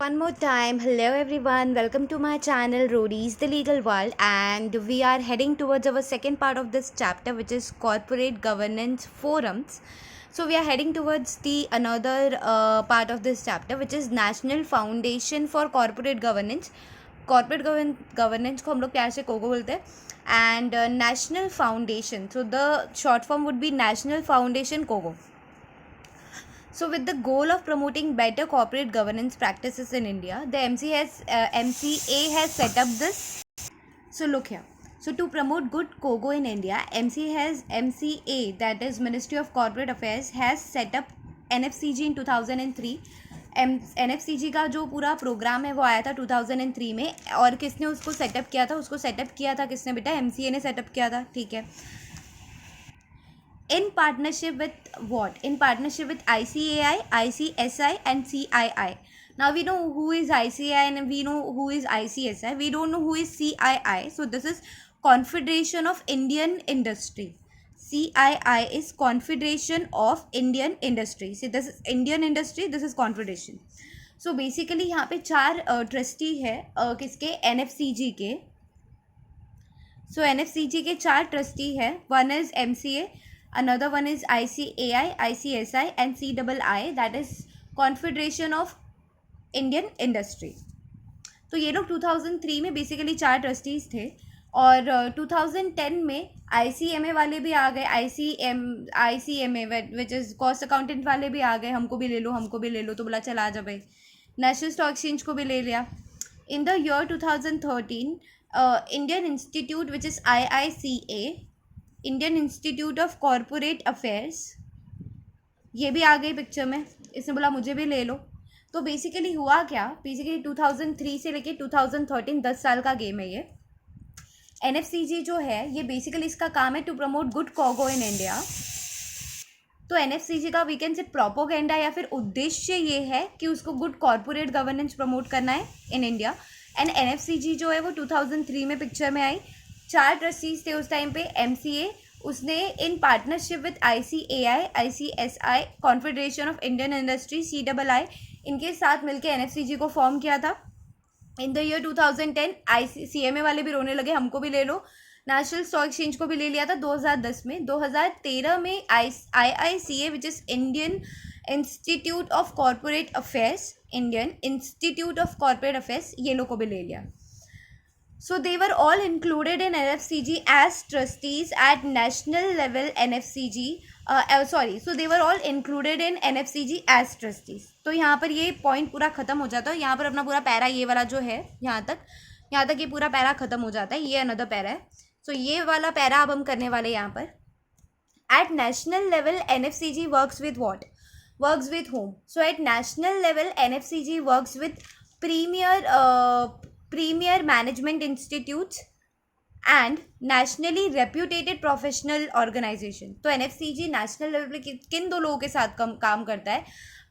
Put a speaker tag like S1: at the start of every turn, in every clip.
S1: one more time. Hello everyone, welcome to my channel Roadies the Legal World, and we are heading towards our second part of this chapter, which is corporate governance forums. So we are heading towards the another part of this chapter, which is National Foundation for Corporate Governance. Governance को हम लोग प्यार से cocoa बोलते हैं, and National Foundation, so the short form would be National Foundation COGO. So with the goal of promoting better corporate governance practices in India, the MCA has set up this. So look here. So to promote good COGO in India, MCA, that is Ministry of Corporate Affairs, has set up NFCG in 2003. NFCG का जो पूरा programme है वो आया था 2003 में, और किसने उसको सेटअप किया था? उसको सेटअप किया था किसने बेटा? MCA ने सेटअप किया था, ठीक है. In partnership with what? In partnership with ICAI, ICSI and CII. Now we know who is ICAI and we know who is ICSI. We don't know who is CII. So this is Confederation of Indian Industry. CII is Confederation of Indian Industry. See, this is Indian Industry, this is Confederation. So basically यहाँ पे चार trustee है किसके? NFCG के. So NFCG के चार trustee है. One is MCA, another one is ICAI, ICSI and CII, that is Confederation of Indian Industry. तो ये लोग 2003 में बेसिकली चार ट्रस्टीज़ थे, और 2010 में ICMA वाले भी आ गए. ICMA which is cost accountant वाले भी आ गए. हमको भी ले लो, हमको भी ले लो, तो बोला चल आ जा भाई. नेशनल स्टॉक एक्सचेंज को भी ले लिया. In the year 2013 Indian institute which is IICA, Indian institute of corporate affairs, ये भी आ गई पिक्चर में. इसने बोला मुझे भी ले लो. तो बेसिकली हुआ क्या? बेसिकली 2003 से लेके 2013 10 साल का गेम है ये. NFCG जो है ये बेसिकली इसका काम है to promote good cogo in India. तो NFCG का वी कैन से प्रोपोगेंडा या फिर उद्देश्य ये है कि उसको गुड कॉरपोरेट गवर्नेंस प्रमोट करना है इन इंडिया. एंड NFCG जो है वो 2003 में पिक्चर में आई. चार ट्रस्टीज थे उस टाइम पे. MCA उसने in partnership with ICAI, ICSI, confederation of Indian industry, CII, इनके साथ मिलकर NFCG को फॉर्म किया था. इन द ईयर 2010 CMA वाले भी रोने लगे, हमको भी ले लो. नेशनल स्टॉक एक्सचेंज को भी ले लिया था 2010 में. 2013 में IICA which is Indian institute of corporate affairs, Indian institute of corporate affairs, ये लोग को भी ले लिया. So they were all included in NFCG as trustees at national level. So they were all included in NFCG as trustees. तो यहाँ पर ये पॉइंट पूरा ख़त्म हो जाता है. यहाँ पर अपना पूरा पैरा ये वाला जो है यहाँ तक ये पूरा पैरा ख़त्म हो जाता है. ये अनदर पैरा है. सो ये वाला पैरा अब हम करने वाले यहाँ पर. At national level NFCG works with what? Works with whom? So at national level NFCG works with premier management institutes and nationally reputed professional organization. तो NFCG नेशनल लेवल पे किन दो लोगों के साथ काम करता है?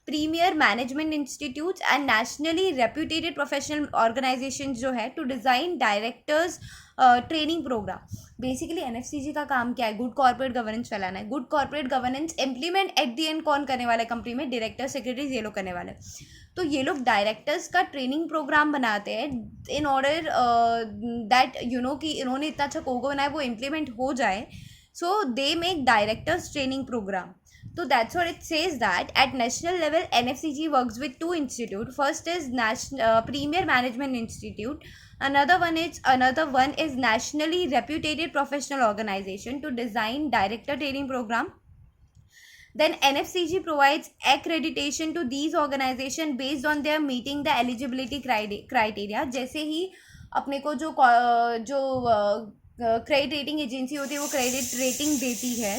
S1: Premier management institutes and nationally reputed professional organization जो है to design directors training program. Basically NFCG का काम क्या है? गुड कॉर्पोरेट गवर्नेंस फैलाना है. Good corporate governance implement at the and कौन करने वाला है कंपनी में? डायरेक्टर, सेक्रेटरीज, ये लोग करने वाले. तो ये लोग डायरेक्टर्स का ट्रेनिंग प्रोग्राम बनाते हैं इन ऑर्डर दैट कि इन्होंने इतना अच्छा कोगो बनाया वो इम्प्लीमेंट हो जाए. So they make directors training program. So that's what it says, that at national level NFCG works with two institutes. First is Premier Management Institute. Another one is nationally reputed professional organization to design director training program. Then NFCG provides accreditation to these organizations based on their meeting the eligibility criteria. जैसे ही अपने को जो credit rating agency होती है वो credit rating देती है.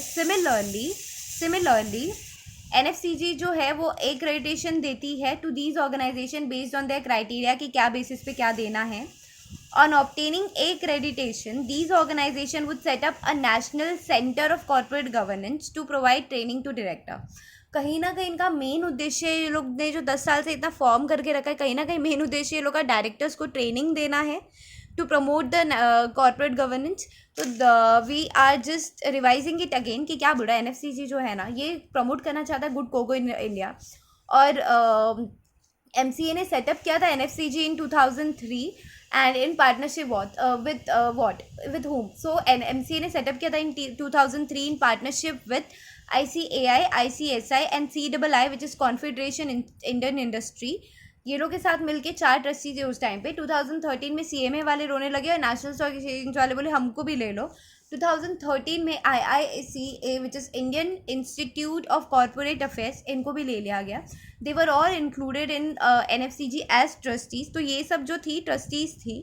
S1: Similarly NFCG जो है वो एक्रेडिटेशन देती है to these organization based on their criteria कि क्या बेसिस पे क्या देना है. On obtaining accreditation these organization would set up a national centre of corporate governance to provide training to director. कहीं ना कहीं इनका मेन उद्देश्य, ये लोग ने जो 10 साल से इतना फॉर्म करके रखा है, कहीं ना कहीं मेन उद्देश्य ये लोग का डायरेक्टर्स को ट्रेनिंग देना है to promote the corporate governance. तो we are just revising it again कि क्या बोल रहा है. NFCG जो है ना ये प्रमोट करना चाहता है गुड कोगो इन इंडिया. और MCA ने सेटअप किया था NFCG in 2003 and in partnership with whom? So MCA ने सेटअप किया था in 2003 in partnership with ICAI, ICSI and CII which is Confederation Indian Industry. ये लोग के साथ मिलके 4 ट्रस्टी थे उस टाइम पे. 2013 में CMA वाले रोने लगे और नेशनल स्टॉक एक्सचेंज वाले बोले हमको भी ले लो. 2013 में IICA which is Indian Institute of Corporate Affairs इनको भी ले लिया गया. They were all included in NFCG as trustees. तो ये सब जो थी trustees थी.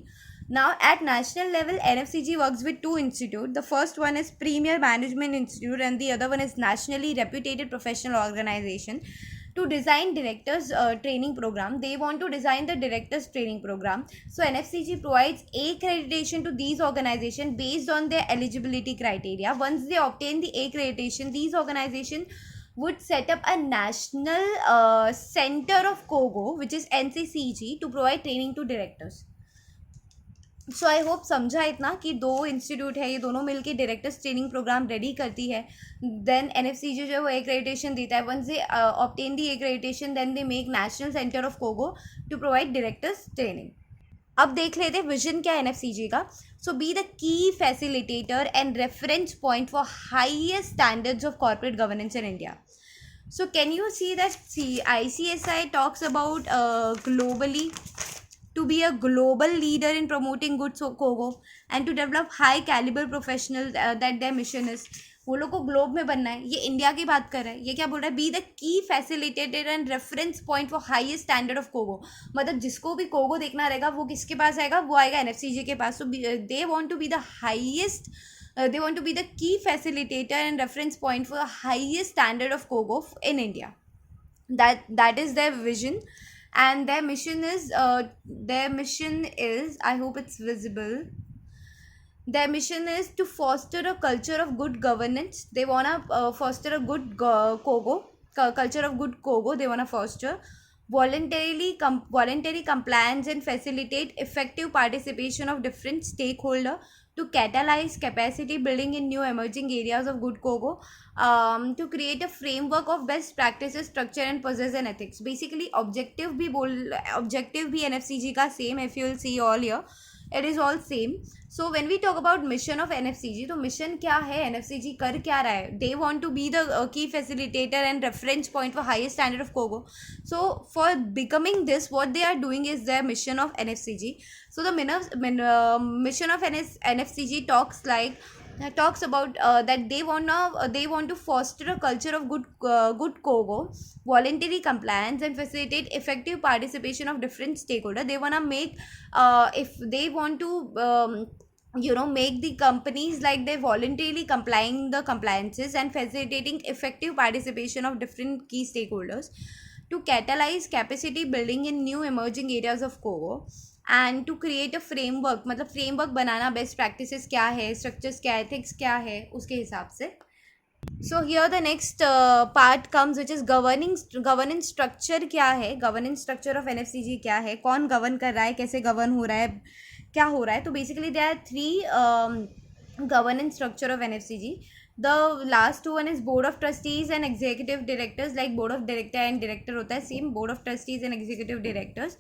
S1: Now at national level NFCG works with 2 institutes. The first one is Premier Management Institute and the other one is Nationally Reputed Professional Organization. To design directors training program, they want to design the directors training program. So NFCG provides accreditation to these organizations based on their eligibility criteria. Once they obtain the accreditation, these organizations would set up a national center of COGO, which is NCCG, to provide training to directors. So I hope समझा इतना कि 2 institute है, ये दोनों मिलके directors training programme ready करती है. Then NFCG जो है वो एक्रेडिटेशन देता है. Once they obtain the accreditation then they make national centre of cogo to provide directors training. अब देख लेते हैं विजन क्या है NFCG का. So be the key facilitator and reference point for highest standards of corporate governance in India. So can you see that ICSI talks about globally to be a global leader in promoting good COGO and to develop high caliber professionals that their mission is. वो लोग को globe में बनना है. ये India की बात कर रहा है. ये क्या बोल रहा है? Be the key facilitated and reference point for highest standard of cogo. मतलब जिसको भी कोगो देखना रहेगा वो किसके पास आएगा? वो आएगा NFCG के पास. So they want to be the highest they want to be the key facilitator and reference point for the highest standard of COGO in India. That is their vision, and their mission is I hope it's visible. Their mission is to foster a culture of good governance. They wanna foster a good culture of good COGO. They wanna foster voluntary compliance and facilitate effective participation of different stakeholders to catalyze capacity building in new emerging areas of good COGO, to create a framework of best practices, structure and process and ethics. Basically objective भी NFCG का same, if you will see all here, it is all same. So when we talk about mission of NFCG, तो mission क्या है? NFCG कर क्या रहा है? They want to be the key facilitator and reference point for highest standard of COGO. So for becoming this, what they are doing is their mission of NFCG. So the mission of NFCG talks about that they want to foster a culture of good COGO, voluntary compliance and facilitate effective participation of different stakeholders. They want to make if they want to make the companies like they voluntarily complying the compliances and facilitating effective participation of different key stakeholders to catalyze capacity building in new emerging areas of COGO and to create a framework. मतलब framework बनाना, best practices क्या है, structures क्या है, ethics क्या है, उसके हिसाब से. So here the next part comes, which is governance structure क्या है, governance structure of NFCG क्या है, कौन govern कर रहा है, कैसे govern हो रहा है, क्या हो रहा है. तो basically there are 3 governance structure of NFCG. The last one is board of trustees and executive directors. Like board of director and director होता है same, board of trustees and executive directors.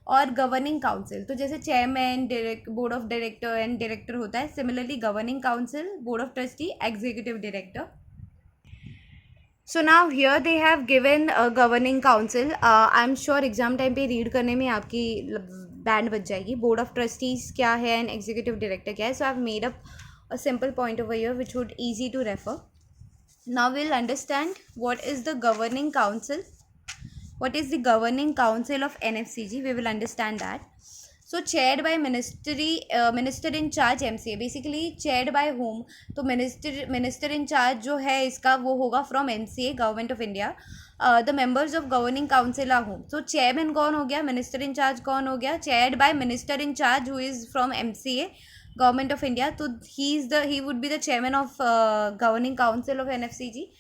S1: और गवर्निंग काउंसिल, तो जैसे chairman, board of director and director होता है, similarly governing council, board of trustee, executive director. So now here they have given governing council. I am sure exam time पे read करने में आपकी band बच जाएगी. बोर्ड ऑफ ट्रस्टीज क्या है एंड एग्जीक्यूटिव डायरेक्टर क्या है. So I have made up a simple point over here which would easy to refer. Now will understand what is the governing council. What is the governing council of NFCG? We will understand that. So chaired by minister in charge MCA. Basically chaired by whom? तो minister in charge जो है इसका वो होगा from MCA, Government of India. The members of governing council are whom? So chairman कौन हो गया? Minister in charge कौन हो गया? Chaired by minister in charge who is from MCA, Government of India. तो he would be the chairman of governing council of NFCG.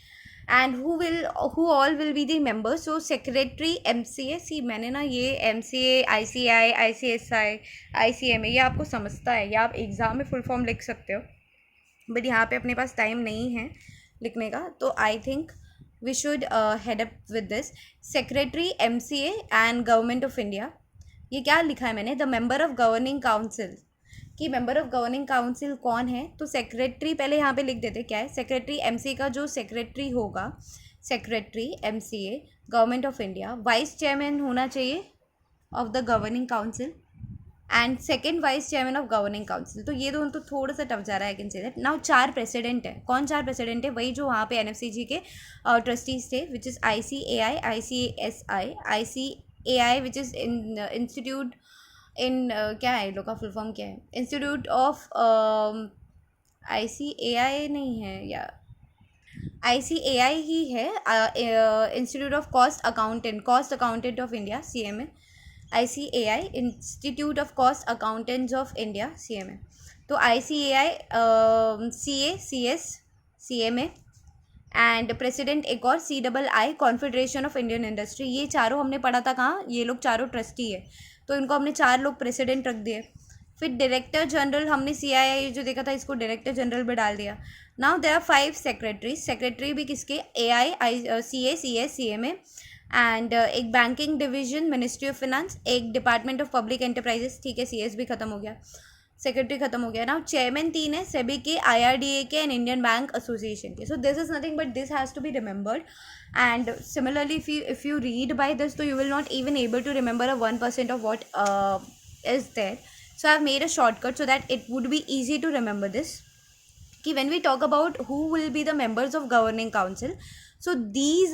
S1: And who all will be the members? So secretary MCA. सी मैंने ना ये MCA, ICI, ICSI, ICMA ये आपको समझता है, या आप एग्ज़ाम में फुल फॉर्म लिख सकते हो, बट यहाँ पे अपने पास टाइम नहीं है लिखने का. तो I think we should head up with this. Secretary MCA and Government of India. ये क्या लिखा है मैंने, the member of governing council, कि मेंबर ऑफ गवर्निंग काउंसिल कौन है, तो सेक्रेटरी पहले यहाँ पे लिख देते क्या है, सेक्रेटरी एमसीए का जो सेक्रेटरी होगा, secretary MCA government of India, vice chairman होना चाहिए of the governing council and second vice chairman of governing council. तो ये दोनों तो थोड़ा सा टफ जा रहा है, I can say that. Now 4 president है, कौन 4 प्रेसिडेंट है, वही जो वहाँ पे एनएफसीजी के ट्रस्टीज थे, which is ICAI, ICSI, ICAI which is institute इन क्या है, लोग का फुल फॉर्म क्या है, इंस्टीट्यूट ऑफ ICAI नहीं है या ICAI ही है, institute of cost accountant of India, CMA। ICAI institute of cost accountants of India, CMA। तो ICAI, CA, CS, CMA and president एक और CII, confederation of Indian industry. ये चारों हमने पढ़ा था कहाँ, ये लोग चारों ट्रस्टी है, तो इनको हमने 4 लोग प्रेसिडेंट रख दिए। फिर डायरेक्टर जनरल हमने CII जो देखा था, इसको डायरेक्टर जनरल में डाल दिया। Now there are 5 secretaries, secretary भी किसके, AI, CA, CS, CMA and एक banking division ministry of finance, एक डिपार्टमेंट ऑफ पब्लिक एंटरप्राइजेस, ठीक है, CS भी खत्म हो गया, सेक्रेटरी खत्म हो गया। नाउ चेयरमैन 3 है, सेबी के, IRDA के एंड इंडियन बैंक एसोसिएशन के। So this is nothing but this has to be remembered and similarly if you read by this, so you will not even able to remember a 1% of what is there. So I have made a shortcut so that it would be easy to remember this. कि when we talk about who will be the members of governing council, so these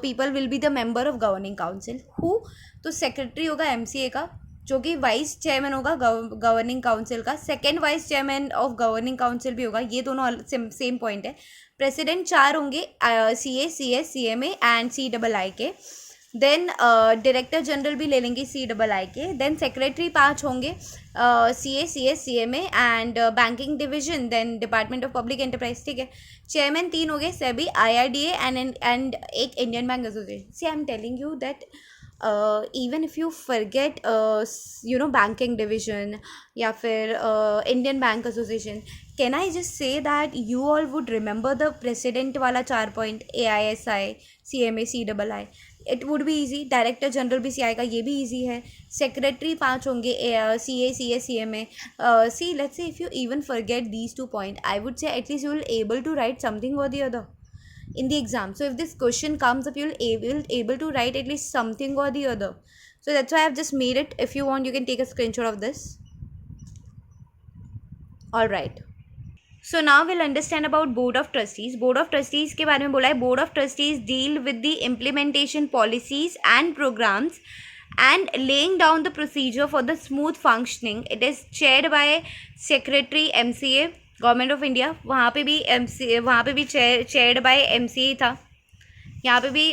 S1: people will be the member of governing council. who, तो secretary होगा MCA का, जो कि vice chairman होगा governing council का, second vice chairman of governing council भी होगा, ये दोनों सेम पॉइंट है। प्रेसिडेंट 4 होंगे, CA, CS, CMA and CII के। देन डायरेक्टर जनरल भी ले लेंगे CII के। देन सेक्रेटरी 5 होंगे, CA, CS, CMA and banking division, then department of public enterprise, ठीक है। चेयरमैन 3 हो गए, सेबी, IRDA एंड एक Indian bank association. See I am telling you that even if you forget banking division या फिर Indian Bank Association, can I just say that you all would remember the president वाला 4 point, AISI, CMA, CII, it would be easy. Director general भी CI का, ये भी easy है। Secretary 5 होंगे, CA, CS, CMA। See, let's say if you even forget these 2 points, I would say at least you will able to write something or the other in the exam. So if this question comes up, you'll able to write at least something or the other. So that's why I've just made it. If you want, you can take a screenshot of this. All right. So now we'll understand about board of trustees. Board of trustees के बारे में बोला है, board of trustees deal with the implementation policies and programs and laying down the procedure for the smooth functioning. It is chaired by secretary MCA, government of India. वहाँ पे भी chaired by MCA था। यहाँ पे भी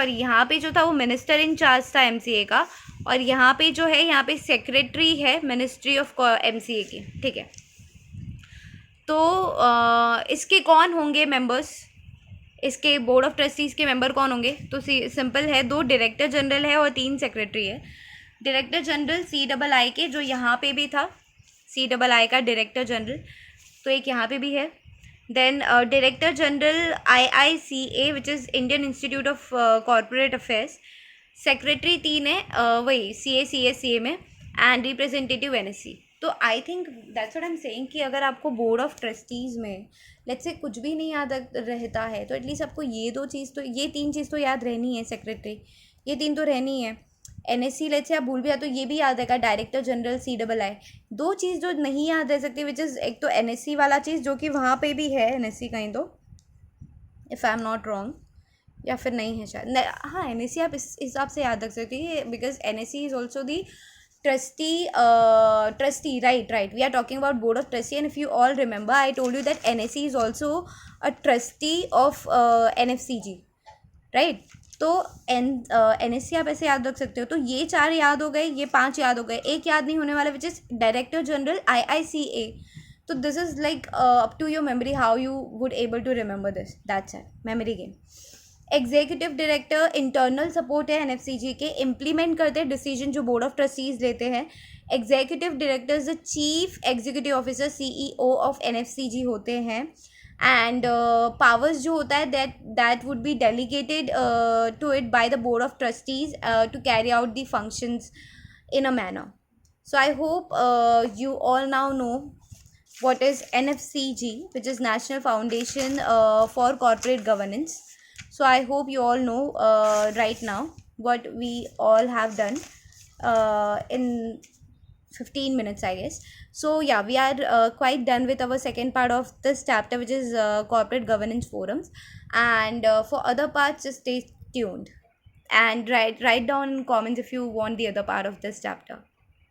S1: यहाँ पे जो था वो मिनिस्टर इन चार्ज था MCA का, और यहाँ पे जो है, यहाँ पे सेक्रेटरी है मिनिस्ट्री ऑफ MCA की, ठीक है। तो इसके कौन होंगे मेंबर्स, इसके बोर्ड ऑफ ट्रस्टीज़ के मेंबर कौन होंगे, तो सिंपल है, 2 डायरेक्टर जनरल है और 3 सेक्रेटरी है। डायरेक्टर जनरल CII के, जो यहाँ पे भी था, CII का डायरेक्टर जनरल, तो एक यहाँ पे भी है। Then director general IICA which is Indian institute of corporate affairs. Secretary 3 है, वही CA, CS, CMA and representative NSC। तो I think that's what I am saying कि अगर आपको बोर्ड ऑफ ट्रस्टीज़ में लेट्स से कुछ भी नहीं याद रहता है, तो एटलीस्ट आपको ये 3 चीज़ तो याद रहनी है। सेक्रेटरी, ये 3 तो रहनी है। NSC लेट्स से आप भूल भी जाए तो ये भी याद रहेगा, डायरेक्टर जनरल CII। 2 चीज़ जो नहीं याद रह सकती, विच इज़ एक तो NSC वाला चीज़, जो कि वहाँ पे भी है NSC कहीं, तो if I am not wrong, या फिर नहीं है शायद, हाँ NSC आप इस हिसाब से याद रख सकते हैं, because NSC is also the trustee, right, we are talking about board of trustee, and if you all remember, I told you that NSC is also a trustee of NFCG, right? तो NSC आप ऐसे याद रख सकते हो। तो ये 4 याद हो गए, ये 5 याद हो गए, एक याद नहीं होने वाला, which is director general IICA। तो this is like up to your memory how you would able to remember this, that's it, memory game. Executive director internal support है NFCG के, इम्प्लीमेंट करते हैं डिसीजन जो बोर्ड ऑफ ट्रस्टीज लेते हैं। Executive director the chief executive officer CEO of NFCG होते हैं। and powers जो होता है that would be delegated to it by the board of trustees to carry out the functions in a manner. So I hope you all now know what is NFCG, which is National Foundation for Corporate Governance. So I hope you all know right now what we all have done in 15 minutes, I guess. So yeah, we are quite done with our second part of this chapter, which is corporate governance forums. And for other parts, just stay tuned and write down in comments if you want the other part of this chapter.